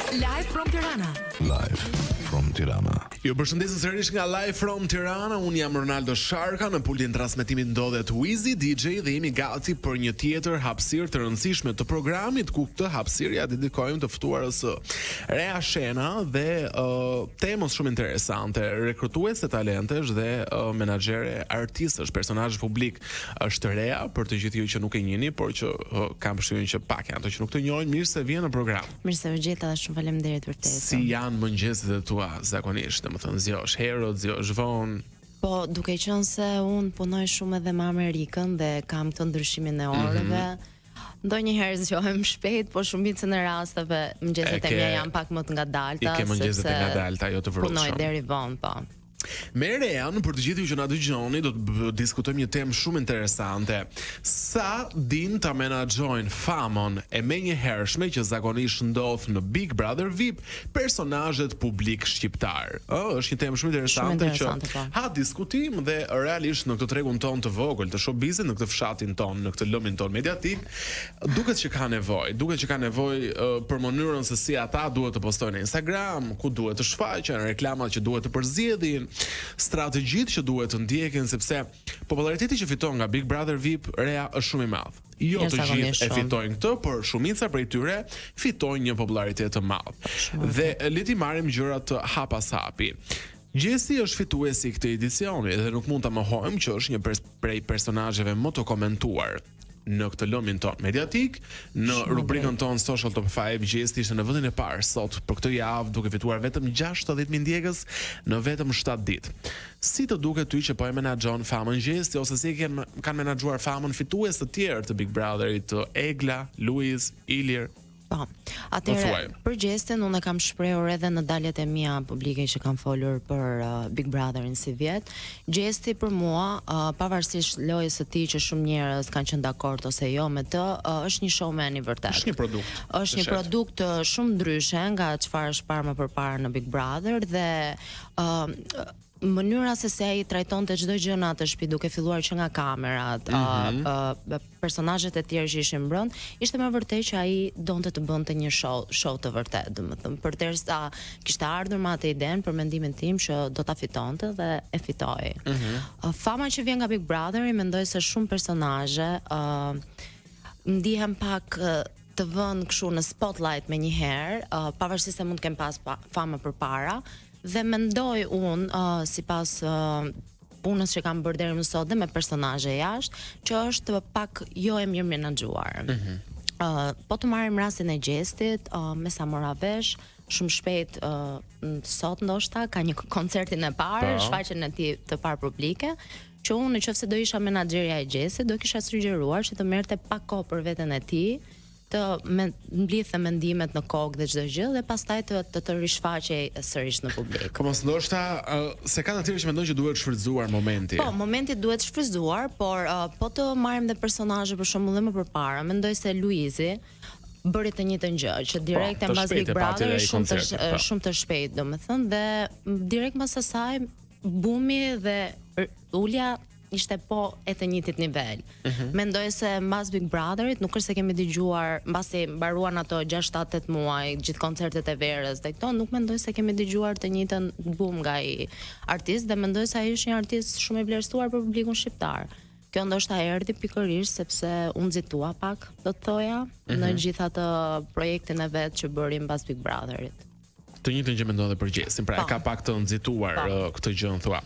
Live from Tirana. Live from Tirana. Ju përshëndesim sërish nga Live from Tirana. Unë jam Ronaldo Sharka, në pultin e transmetimit ndodhet Wizi DJ dhe jemi gati për një tjetër hapësirë të rëndësishme të programit, ku këtë hapësirë ja dedikojmë të ftuarës Rea Shena dhe temës shumë interesante, rekrutuese talentesh dhe menaxhere artistësh, personazh publik. Është Rea, për të gjithë ju që nuk e njihni, por që kam përshtypjen që pak janë ato që nuk të njohin, mirë se vjen në program. Mirë se u gjeta dhe shumë faleminderit vërtet. Si janë mëngjeset e tua zakonisht? Domethënë zgjohesh herët, zgjohesh vonë. Po, duke qenë se unë punoj shumë edhe me Amerikën dhe kam këtë ndryshimin e orëve, ndonjëherë zgjohem shpejt, po shumicën e rasteve mëngjeset e mia janë pak më të ngadalta, sepse mëngjeset e ngadalta, jo të vrullshme. Punoj deri vonë, po. Me Rean, për të gjithë ju që na dëgjoni, do të diskutojmë një temë shumë interesante. Sa din ta menaxhojnë famën e menjëhershme që zakonisht ndodh në Big Brother VIP personazhet publik shqiptar. Është një temë shumë interesante që ha diskutim dhe realisht në këtë tregun ton të vogël të showbizit, në këtë fshatin ton, në këtë lëmin ton mediatik, duket që ka nevojë për mënyrën se si ata duhet të postojnë në Instagram, ku duhet të shfaqen, reklamat që duhet të përzjedhin, strategjitë që duhet të ndjekin, sepse populariteti që fiton nga Big Brother VIP Rea është shumë i madh. Jo të gjithë e fitojnë këtë, por shumica prej tyre fitojnë një popularitet të madh. Dhe le të marrim gjërat hap pas hapi. Gjesi është fituesi i këtij edicioni dhe nuk mund ta mohojmë që është një prej personazheve më të komentuar në këtë lëmin ton mediatik, në rubrikën ton Social Top 5. Gjesti ishte në vendin e parë sot për këtë javë, duke fituar vetëm 60.000 ndjekës në vetëm 7 ditë. Si të duket ty që po e menaxhon famën Gjesti, ose si kanë menaxhuar famën fitues të tjerë të Big Brotherit, të Egla, Luiz, Ilir? Po, atëherë për Gjestin unë kam shprehur edhe në daljet e mia publike që kam folur për Big Brotherin si vjet. Gjesti për mua, pavarësisht lojës së tij që shumë njerëz kanë qenë dakord ose jo me të, është një showman i vërtetë. Është një produkt. Është një produkt shumë ndryshe nga çfarë është parë më përpara në Big Brother dhe mënyra se si ai trajtonte çdo gjë në atë shtëpi, duke filluar që nga kamerat, personazhet e tjerë që ishin brenda, ishte me vërtet që ai donte të bënte një show të vërtetë, domethënë, përderisa kishte ardhur me atë idenë për mendimin tim që do ta fitonte dhe e fitoi. Fama që vjen nga Big Brother, mendoj se shumë personazhe ndihen pak të vënë kështu në spotlight menjëherë, pavarësisht se mund të kem pas famë përpara. Dhe mendoj unë, sipas punës që kam bërë deri më sot dhe me personazhe jashtë, që është pak jo e mirë menaxhuar. Po të marrim rastin e Gjestit, me sa mora vesh, shumë shpejt sot ndoshta ka një koncertin e parë, shfaqjen e tij të parë publike, që unë nëse do isha menaxherja e Gjestit, do kisha sugjeruar që të merrte pak kohë për veten e tij, të mblidhte mendimet në kokë dhe çdo gjë dhe pastaj të rishfaqej sërish në publik. Po mos ndoshta se kanë atyre që mendojnë që duhet shfrytzuar momenti. Po, momenti duhet shfrytzuar, por po të marrim dhe personazhe për shembull dhe më përpara, mendoj se Luizi bëri të njëjtën gjë, që direkt e mbas Big Brother shumë të shpejt, domethënë, dhe direkt mbas asaj bumi dhe ulja ishte po e të njëjtit nivel. Mendoj se mbas Big Brotherit nuk është se kemi dëgjuar, mbasi mbaruan ato 6-7-8 muaj, gjithë koncertet e verës dhe këto, nuk mendoj se kemi dëgjuar të njëjtën boom nga ai artist dhe mendoj se ai është një artist shumë i vlerësuar për publikun shqiptar. Kjo ndoshta erdhi pikërisht sepse unë nxitua pak, do të thoja, në gjithë atë projektin e vet që bëri mbas Big Brotherit. Të njëjtën gjë mendon edhe për Gjestin, pra e ka pak të nxituar këtë gjë thua.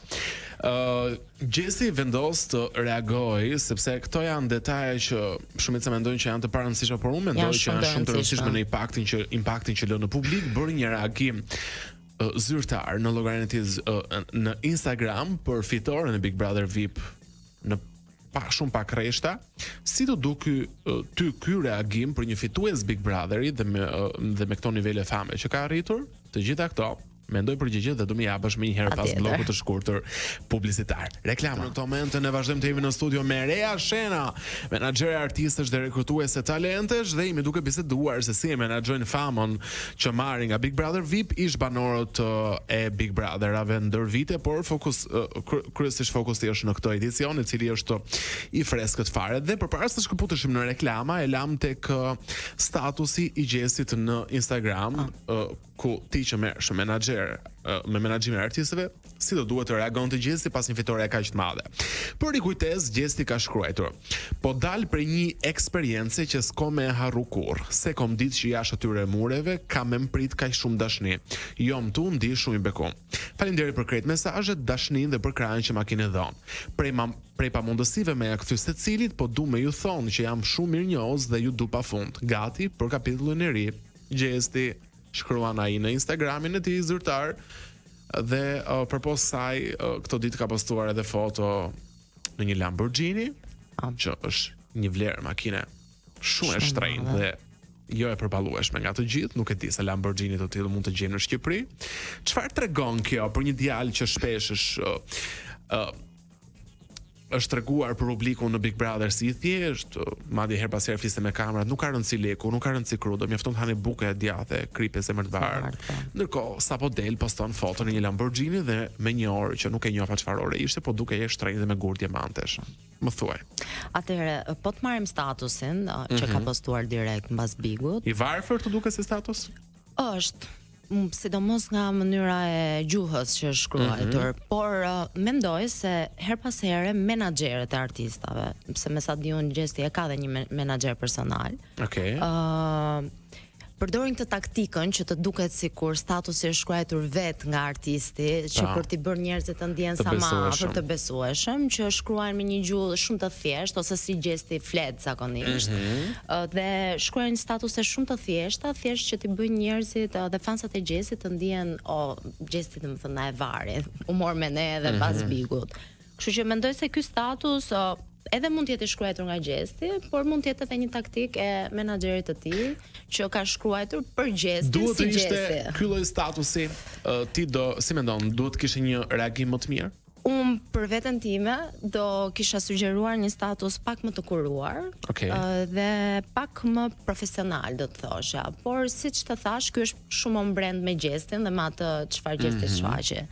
Gjesti vendos të reagoj sepse këto janë detaje që shumica mendojnë që janë të parëndësishme, por unë mendoj që janë shumë të rëndësishme në impaktin që lë në publik. Bëri një reagim zyrtar në llogarinë e tij në Instagram për fitoren e Big Brother VIP në shumë pak rreshta. Si të duk ty ky reagim për një fitues Big Brotherit dhe me këto nivele fame që ka arritur? Të gjitha këto Mendoj përgjigje dhe do më japësh më një herë pas bllokut të shkurtër publicitar. Reklama. Në këtë moment ne vazhdojmë të jemi në studio me Rea Shena, menaxhere artistësh dhe rekrutuese talentesh dhe jemi duke biseduar se si e menaxhojnë famën që marrin nga Big Brother VIP ish banorët e Big Brotherave ndër vite, por kryesisht fokusi është në këtë edicion, i cili është i freskët fare. Dhe përpara se të shkëputeshim në reklama, e lam tek statusi i Gjesit në Instagram, ku ti që merresh me menaxhimin e artistëve, si do duhet të reagonte Gjesti pas një fitore kaq të madhe. Për rikujtesë, Gjesti ka shkruar: "Po dal për një eksperiencë që s'ko me harru kurr. Se kom ditë që jashtë atyre mureve kam me mprit kaq shumë dashni. Jo më tu ndi shumë i bekum. Faleminderit për krejt mesazhet, dashnin dhe për krahën që ma keni dhënë. Prej pamundësive me ja kthy secilit, po du me ju thonë që jam shumë mirënjohës dhe ju du pafund. Gati për kapitullin e ri." Gjesti shkruan ai në Instagramin e tij zyrtar dhe përpos saj këto ditë ka postuar edhe foto në një Lamborghini, që është një vlerë makine shumë e shtrenjtë dhe jo e përballueshme nga të gjithë. Nuk e di se Lamborghini të tillë mund të gjejnë në Shqipëri. Çfarë tregon kjo për një djalë që shpesh është treguar për publikun në Big Brother si i thjesht, madje her pas here fliste me kamerat, nuk ka rëndësi leku, nuk ka rëndësi krudo, mjafton të hani buke e djathe, kripe se mërtvar. Ndërkohë, sapo del poston foto në një Lamborghini dhe me një orë që nuk e njoha çfarë ore ishte, po duke jeshtë shtrenjtë dhe me gur diamantesh. Më thuaj. Atëherë, po të marrim statusin që ka postuar direkt mbas Bigut. I varfër të duket si status? Është sidomos nga mënyra e gjuhës që është shkruar, por mendoj se her pas here menaxherët e artistave, se me sa di unë Gjesti e ka dhe një menaxher personal. Okej. Përdorin këtë taktikën që të duket sikur statusi është shkruar vetë nga artisti, që për t'i bërë njerëzit të ndjen sa më afër të besueshëm, që shkruajnë me një gjuhë shumë të thjeshtë ose si Gjesti flet zakonisht. Dhe shkruajnë statuse shumë të thjeshta, thjesht që t'i bëjnë njerëzit dhe fansat e Gjestit të ndjen, Gjesti domethënë na e vari, u mor me ne edhe pas Bigut. Kështu që mendoj se ky status edhe mund të jetë shkruar nga Gjesti, por mund të jetë edhe një taktik e menaxherit të tij që ka shkruar për Gjestin si Gjesti. Duhet të ishte ky lloj statusi, ti si mendon, duhet të kishte një reagim më të mirë? Unë për veten time do kisha sugjeruar një status pak më të kuruar, dhe pak më profesional do të thosha, por siç të thash, ky është shumë on brand me Gjestin dhe me atë çfarë Gjesti shfaqe.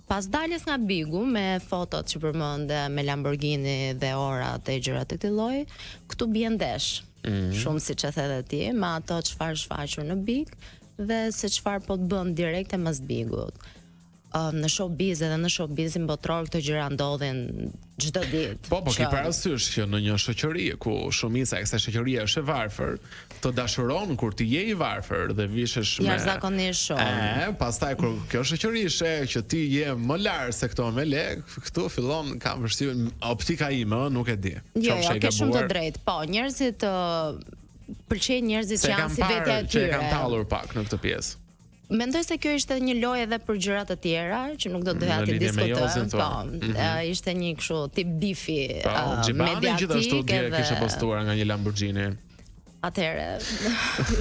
Pas daljes nga Bigu me fotot që përmende me Lamborghini dhe orat e gjërat e këtij lloji, këtu bie ndesh. Shumë siç e the ti, me ato çfarë shfaqur në Big dhe se çfarë po të bën direkt e mas Bigut. Në showbiz edhe në showbizin botror këto gjëra ndodhin çdo ditë. Po ki parasysh që në një shoqëri ku shumica e kësaj shoqërie është e varfër, të dashuron kur ti je i varfër dhe vishesh me jashtëzakonisht shumë. Pastaj kur kjo shoqëri sheh që ti je më lart se këto me lek, këtu fillon kam vështirë optika ime, nuk e di. Jo, ke shumë të drejtë. Po, njerëzit pëlqejnë njerëzit që janë si vetja e tyre. Se kanë tallur pak në këtë pjesë. Mendoj se kjo ishte një lojë edhe për gjërat të tjera që nuk do doja të diskutojmë. Po, ishte një kështu tip bifi mediatik. Gjithashtu dje kishte postuar nga një Lamborghini. Atëherë,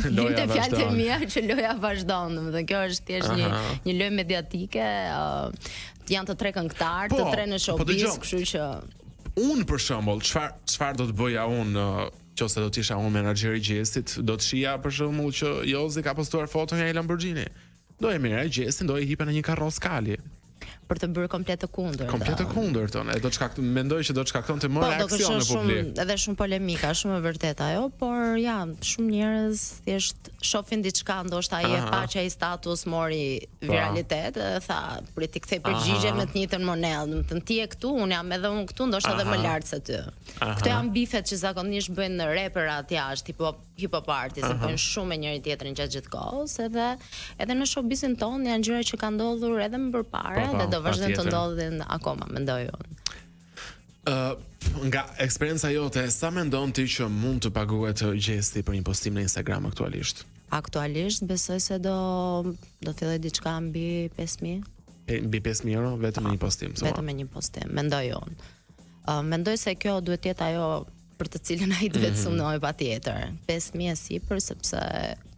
vinte fjalët e mia që loja vazhdon, domethënë kjo është thjesht një lojë mediatike. Janë të tre këngëtar, të tre në showbiz, kështu që unë për shembull, çfarë do të bëja unë qose do të isha unë menaxheri i Gjestit, do të shija për shembull që Jozi ka postuar foto nga një Lamborghini. Do e merr Gjestin, do e hipa në një karroc kali. Për të bërë komplet të kundërt. Komplet të kundërtën. Mendoj që do të shkaktonte më reakcione publike. Edhe shumë polemika, shumë e vërtetë ajo, por ja, shumë njerëz thjesht shohin diçka, ndoshta ai e pa që ai status mori viralitet dhe tha, "Prit të kthej përgjigje me të njëjtën monedhë, domethënë ti je këtu, unë jam edhe unë këtu, ndoshta edhe më lart se ty." Këto janë bifet që zakonisht bëjnë reperat jashtë, hip-hop artist, bëjnë shumë me njëri tjetrin gjatë gjithë kohës, edhe në showbizin tonë janë gjëra që kanë ndodhur edhe më përpara dhe do vazhdojnë të ndodhin akoma, mendoj unë. Nga eksperienca jote, sa mendon ti që mund të paguhet Gjesti për një postim në Instagram aktualisht? Aktualisht besoj se do filloj diçka mbi 5.000. Mbi 5.000 euro vetëm me një postim, vetëm me një postim, mendoj unë. Mendoj se kjo duhet të jetë ajo për të cilën ai duhet sunoj patjetër. 5.000 e sipër sepse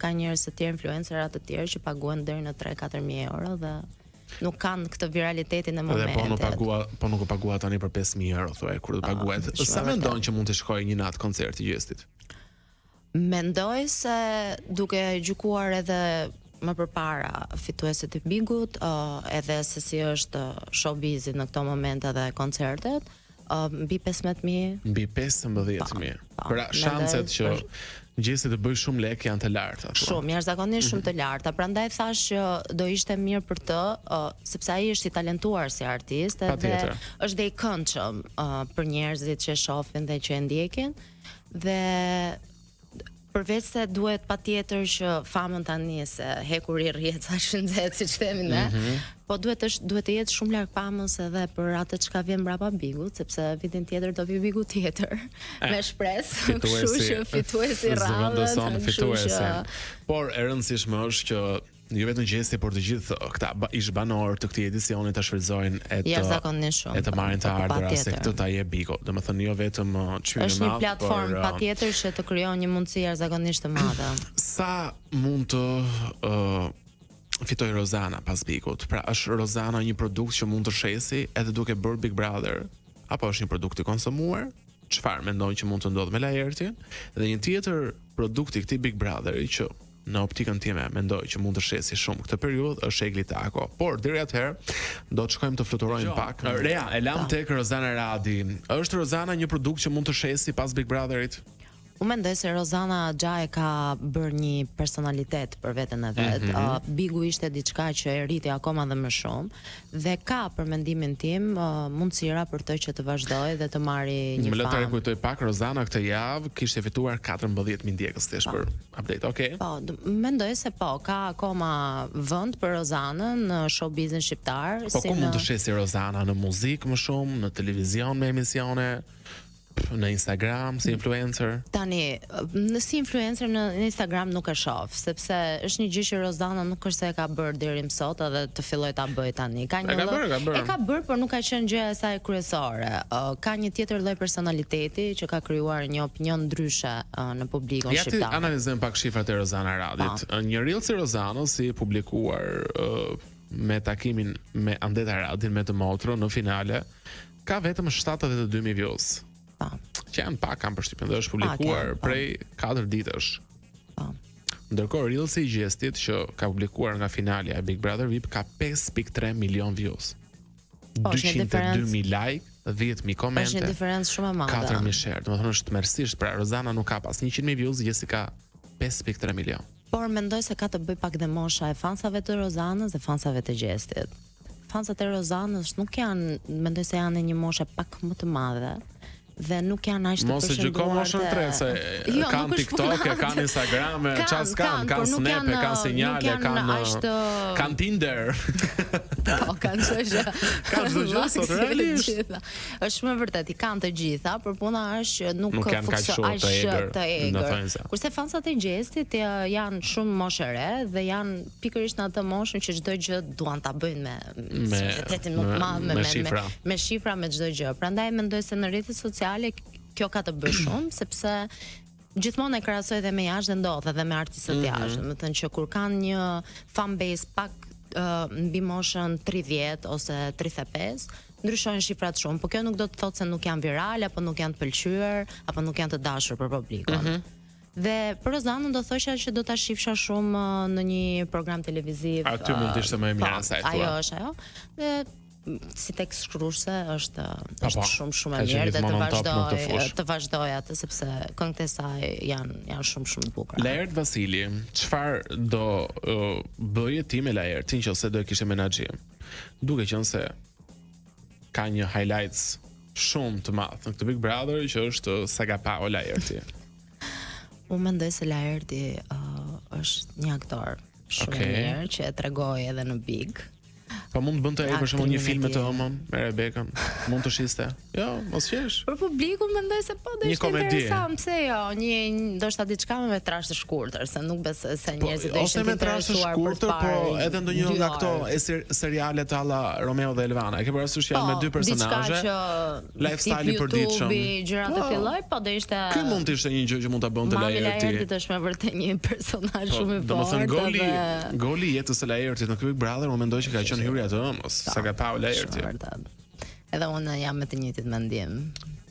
ka njerëz të tjerë influencerë të tjerë që paguajnë deri në 3-4.000 euro dhe nuk kanë këtë viralitetin e momentit. Po nuk u pagua tani për 5.000 euro thuaj kur do paguhet. Sa mendon që mund të shkojë një natë koncert i Gjestit? Mendoj se duke gjykuar edhe më përpara fituesit e Bigut, edhe se si është showbizi në këto momente dhe koncertet, mbi 15.000. Mbi 15.000. Pra shanset që Gjesi të bëj shumë lek janë të larta. Shumë, jashtëzakonisht shumë të larta. Prandaj thash që do ishte mirë për të, sepse ai është i talentuar si artist dhe është dhe i këndshëm për njerëzit që e shohin dhe që e ndjekin. Dhe përveç se duhet patjetër që famën tani se hekur i rrihet sa shëndet, siç themi ne, po duhet të jetë shumë larg pamës edhe për atë çka vjen mbrapa Bigut, sepse vitin tjetër do vi Bigu tjetër me shpresë, kështu që fituesi radhën, Por e rëndësishme është që jo vetëm Gjesti, por të gjithë këta ish banor të këtij edicioni ta shfrytëzojnë e të marrin të ardhurat se këtë ta jep Bigo. Domethënë jo vetëm çmimi është një platformë patjetër që të krijon një mundësi jashtëzakonisht të madhe. Sa mund të fitoj Rozana pas Bigut? Pra është Rozana një produkt që mund të shesi edhe duke bërë Big Brother, apo është një produkt i konsumuar? Çfarë mendon që mund të ndodhë me Laertin? Dhe një tjetër produkt i këtij Big Brotheri që në optikën time mendoj që mund të shesi shumë këtë periudhë është Egli Tako. Por deri atëherë do të shkojmë të fluturojmë pak. Rea, e lam tek Rozana Radi. Është Rozana një produkt që mund të shesi pas Big Brotherit? Unë mendoj se Rozana Xha ka bërë një personalitet për veten e vet. Bigu ishte diçka që e rriti akoma dhe më shumë dhe ka për mendimin tim mundësira për të që të vazhdojë dhe të marrë një famë. Më le të rikujtoj pak, Rozana këtë javë kishte fituar 14.000 ndjekës tesh për update, okay? Po, mendoj se po, ka akoma vend për Rozanën në showbizin shqiptar. Po ku mund të shesi Rozana në muzikë më shumë, në televizion me emisione? Në Instagram si influencer? Tani, si influencer në Instagram nuk e shoh, sepse është një gjë që Rozana nuk është se e ka bërë deri më sot edhe të filloj ta bëj tani. Ka bërë, por nuk ka qenë gjëja e saj kryesore. Ka një tjetër lloj personaliteti që ka krijuar një opinion ndryshe në publikun shqiptar. Ja ti analizojmë pak shifrat e Rozana Radit. Një reel si Rozanës si publikuar me takimin me Andeta Radin me të motrën në finale ka vetëm 72.000 views. Që janë pak, kam përshtypjen dhe është publikuar prej 4 ditësh. Ndërkohë Reelsi i Gjestit që ka publikuar nga finalja e Big Brother VIP ka 5.3 milion views. 202.000 like, 10.000 komente. Është një diferencë shumë e madhe. 4.000 share. Domethënë është tmerrsisht, pra Rozana nuk ka pas 100.000 views, Gjesti ka 5.3 milion. Por mendoj se ka të bëj pak dhe mosha e fansave të Rozanës dhe fansave të Gjestit. Fansat e Rozanës nuk janë, mendoj se janë një moshe pak më të madhe. Dhe nuk janë aq të përshënduar. Mos e gjykon moshën tre se kanë TikTok, kanë Instagram, ças kanë Snap, kanë sinjale, kanë Tinder. Po, kanë çështje. Kanë çdo gjë sot realisht. Është më vërtet, i kanë të gjitha, por puna është që nuk funksionon të egër. Kurse fansat e Gjestit janë shumë moshë re dhe janë pikërisht në atë moshën që çdo gjë duan ta bëjnë me societetin më të madh, me shifra, me çdo gjë. Prandaj mendoj se në rrjetet sociale kjo ka të bëjë shumë, sepse gjithmonë e krahasoj dhe me jashtë dhe ndodh edhe me artistët jashtë. Do të thënë që kur kanë një fanbase pak mbi moshën 30 ose 35, ndryshojnë shifrat shumë, por kjo nuk do të thotë se nuk janë virale apo nuk janë të pëlqyer apo nuk janë të dashur për publikun. Dhe për Rozanën do thosha që do ta shifsha shumë në një program televiziv. Aty mund të ishte më e mirë asaj. Ajo është ajo. Dhe si tekst shkruese është shumë e mirë dhe të vazhdoj atë sepse këngët e saj janë shumë të bukura. Laert Vasili, çfarë do bëje ti me Laertin nëse do e kishe menaxhim? Duke qenë se ka një highlights shumë të madh në këtë Big Brother që është Saga Pao Laerti. Unë mendoj se Laerti është një aktor shumë i mirë që e tregoi edhe në Big. Po mund të bënte ai për shembull një film me të ëmën, me Rebekën. Mund të shiste. Jo, mos qesh. Për publikun mendoj se po do ishte interesant, pse jo, një ndoshta diçka me metrash të shkurtër, se nuk besoj se njerëzit do ishin të interesuar për të parë. Po edhe ndonjë nga këto serialet alla Romeo dhe Elvana. E ke parasysh janë me dy personazhe. Lifestyle i përditshëm. Gjëra të tilloj, po do ishte. Ky mund të ishte një gjë që mund ta bënte Laerti. Laerti është me vërtet një personazh shumë i fortë. Domethënë goli i jetës së Laertit në Big Brother, unë mendoj që ka qenë hyrja të ëmës, sa ka pa Laerti. Edhe unë jam me të njëjtit mendim.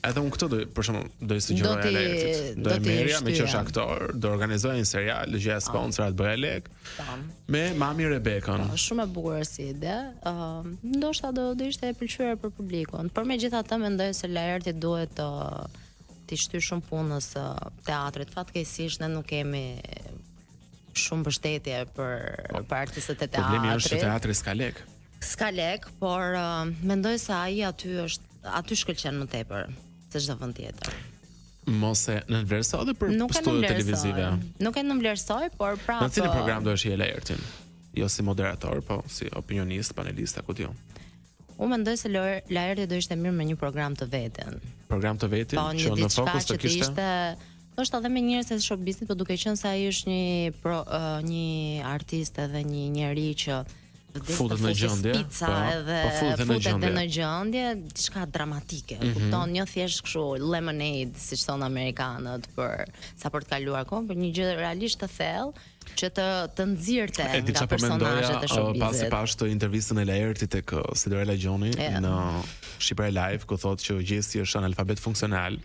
Edhe unë këto për shembull do të sugjeroj Laertit. Do të merja me që është aktor, do organizojë një serial, gjëja sponsorat bëja lek. Me mami Rebekën. Shumë e bukur si ide. Ndoshta do ishte e pëlqyer për publikun. Por megjithatë mendoj se Laerti duhet të shtyr shumë punës teatrit. Fatkeqësisht ne nuk kemi shumë mbështetje për artistët e teatrit. Problemi është se teatri s'ka lek. S'ka lek, por mendoj se ai aty shkëlqen më tepër se çdo vend tjetër. Mos e nënvlerësoj edhe për studio televizive. Nuk e nënvlerësoj, por prapë. Në cilin program do është Laertin? Jo si moderator, po si opinionist, panelist, apo jo. Unë mendoj se Laerti do ishte mirë me një program të vetin. Program të vetin që në fokus të kishte. Është edhe me njerëz të showbizit, por duke qenë se ai është një artist edhe një njerëz që futet në gjendje, futet në gjendje, diçka dramatike. Kupton, jo thjesht kështu lemonade, siç thon amerikanët, për të kaluar kohën, por një gjë realisht të thellë që të nxirrte nga personazhet e showbizit. Pasi pash të intervistën e Laertit tek Sidorella Gjoni në Shqipëri Live, ku thotë që Gjesi është analfabet funksional.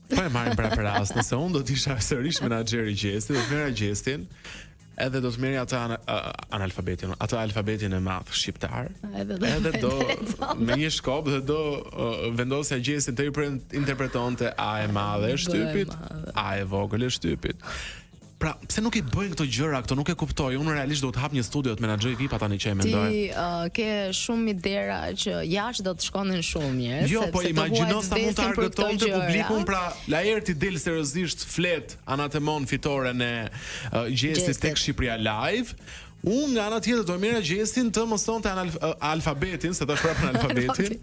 Po e marrim për rast, nëse unë do të isha sërish menaxheri i Gjesit, do të merra Gjestin, edhe do të merrja atë alfabetin e madh shqiptar. Edhe do me një shkop dhe do vendosja Gjesin të interpretonte A e madhe e shtypit, A e vogël e shtypit. Pra, pse nuk i bëjnë këto gjëra, këto nuk e kuptoj. Unë realisht do të hap një studio të menaxhoj VIP tani që e mendoj. Ti ke shumë idera që jashtë do të shkonin shumë njerëz. Jo, po imagjino sa mund të argëtonte publikun, pra Laerti del seriozisht flet anatemon fitoren e Gjesit tek Shqipëria Live. Unë nga ana tjetër do merra Gjestin të mësonte alfabetin, se tash prapë alfabetin.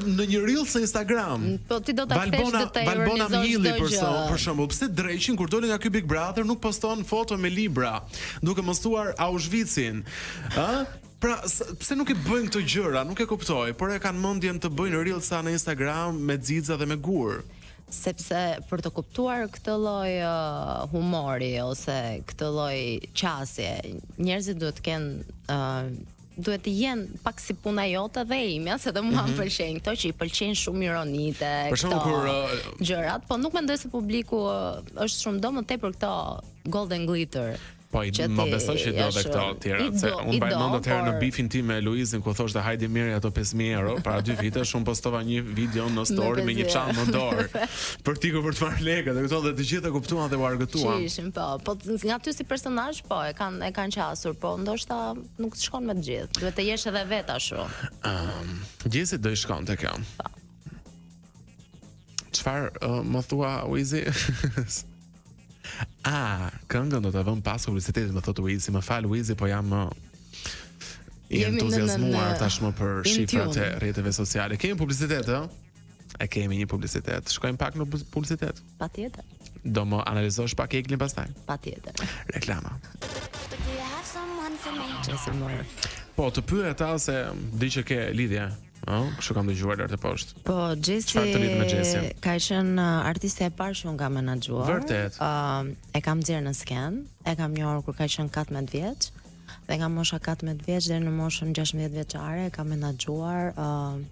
Në një reel në Instagram. Po ti do ta kthesh të Valbona Mjilli për shembull, pse Dreqin kur doli nga ky Big Brother nuk poston foto me libra, duke mësuar Auschwitzin. Pra, pse nuk i bëjnë këto gjëra? Nuk e kuptoj, por e kanë mendjen të bëjnë reelsa në Instagram me xixa dhe me gur. Sepse për të kuptuar këtë lloj humori ose këtë lloj qasje, njerëzit duhet të kenë duhet të jenë pak si puna jote dhe imja, se dhe mua më pëlqejnë këto që i pëlqejnë shumë ironite, këto gjërat, po nuk mendoj se publiku është shumë do më tepër këto golden glitter. Po më besoj që do dhe këto tjera, se unë mbajmend atëherë në bifin tim me Luizin ku thoshte hajde mirë ato 5.000 euro, para 2 vitesh unë postova një video në story me një çantë në dorë për tikur për të marrë lekë, dhe këto dhe të gjithë e kuptuan dhe u argëtuan. Ishin po nga ty si personazh po e kanë qasur, po ndoshta nuk shkon me të gjithë. Duhet të jesh edhe vet ashtu. Gjesi do i shkonte kjo. Çfarë më thua Luizi? Këngën do të vëm pas publicitetit, më thotë Luizi. Më fal Luizi, po jam i entuziazmuar tashmë për shifrat e rrjeteve sociale. Kemi publicitet, ë? E kemi një publicitet. Shkojmë pak në publicitet? Patjetër. Do më analizosh pak Eglin pastaj? Patjetër. Reklama. Po, të pyet ata se di që ke lidhje. Kështu kam dëgjuar lart e poshtë. Po, Gjesi ka qenë artiste e parë që unë kam menaxhuar. Vërtet. E kam nxjerrë në sken, e kam njohur kur ka qenë 14 vjeç, dhe nga mosha 14 vjeç deri në moshën 16 vjeçare e kam menaxhuar,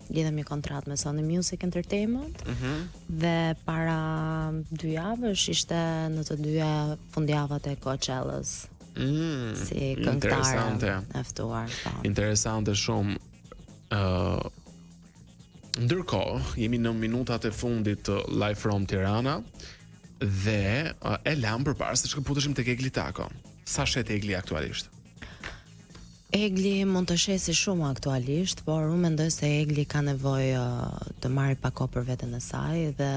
lidhem një kontratë me Sony Music Entertainment. Dhe para 2 javësh ishte në të dyja fundjavat e Coachellës. Si këngëtare e ftuar. Interesante shumë. Ndërkohë, jemi në minutat e fundit të Live from Tirana dhe e lam përpara se të shkëputeshim tek Egli Tako. Sa shet Egli aktualisht? Egli mund të shesi shumë aktualisht, por unë mendoj se Egli ka nevojë të marrë pak kohë për veten e saj dhe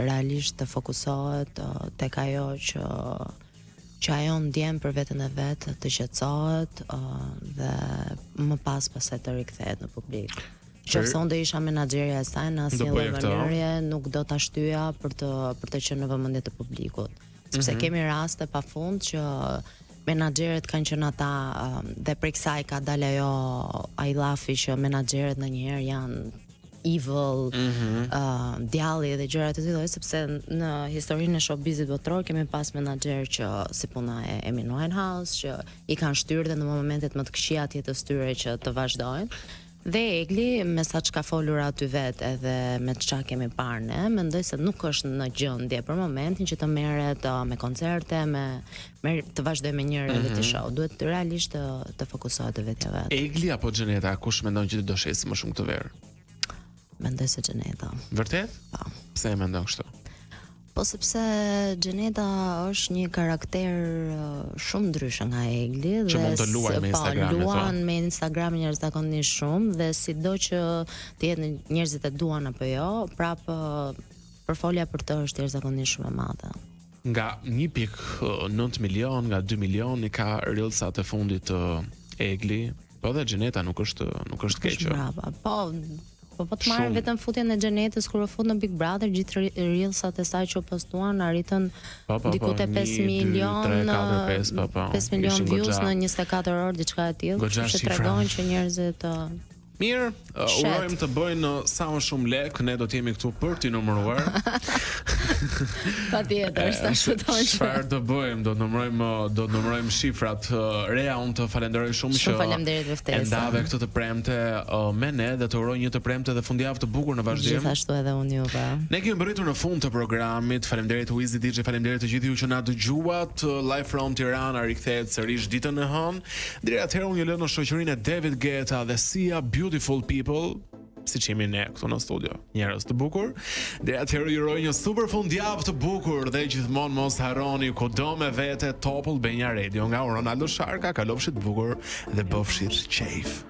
realisht të fokusohet tek ajo që që ajo ndjen për veten e vet, të qetësohet dhe më pastaj të rikthehet në publik. Qofse unë do isha menaxherja e saj në asnjë mënyrë, nuk do ta shtyja për të qenë në vëmendje të publikut. Sepse kemi raste pafund që menaxherët kanë qenë ata dhe prej kësaj ka dalë ai llafi që menaxherët ndonjëherë janë evil, djalli dhe gjëra të tilla, sepse në historinë e showbizit botror kemi pas menaxher që si puna e Amy Winehouse që i kanë shtyrë dhe në momentet më të këqija të jetës tyre që të vazhdojnë. Dhe Egli, me sa që ka folur aty vet edhe me çka kemi parë ne, mendoj se nuk është në gjendje për momentin që të merret me koncerte, të vazhdojë me një reality show. Duhet realisht të fokusohet te vetja vet. Egli apo Xheneta, kush mendon që do shesë më shumë këtë verë? Mendoj se Xheneta. Vërtet? Po. Pse e mendon kështu? Po sepse Xheneta është një karakter shumë ndryshe nga Egli dhe që mund të luajë me Instagram. Luan me Instagram jashtëzakonisht shumë dhe sido që të jetë njerëzit e duan apo jo, prapë përfolja për të është jashtëzakonisht shumë e madhe. Nga 1.9 milion, nga 2 milion i ka reelsat e fundit të Egli, po dhe Xheneta nuk është keqe. Po të marrë vetëm futjen e Xhenetës kur u fut në Big Brother, gjithë reelsat e saj që postuan arritën diku te 5 milion, 5 milion views në 24 orë, diçka e tillë, që tregon që njerëzit mirë, urojmë të bëjnë sa më shumë lek, ne do të jemi këtu për t'i numëruar. Patjetër, sa shfuton. Çfarë do bëjmë? Do numërojmë shifrat reja. Unë të falenderoj shumë që faleminderit për ftesën. Ndave këtë të premte me ne dhe të uroj një të premte dhe fundjavë të bukur në vazhdim. Gjithashtu edhe unë juve. Ne kemi mbërritur në fund të programit. Faleminderit Wizy DJ, faleminderit të gjithë ju që na dëgjuat. Live from Tirana rikthehet sërish ditën e hënë. Deri atëherë unë ju lë në shoqërinë e David Guetta dhe Sia Beautiful People, siç jemi ne këtu në studio, njerëz të bukur. Deri atëherë ju uroj një super fundjavë të bukur dhe gjithmonë mos harroni kudo me vete Top Albania Radio nga Ronaldo Sharka, kalofshit bukur dhe bëfshit qejf.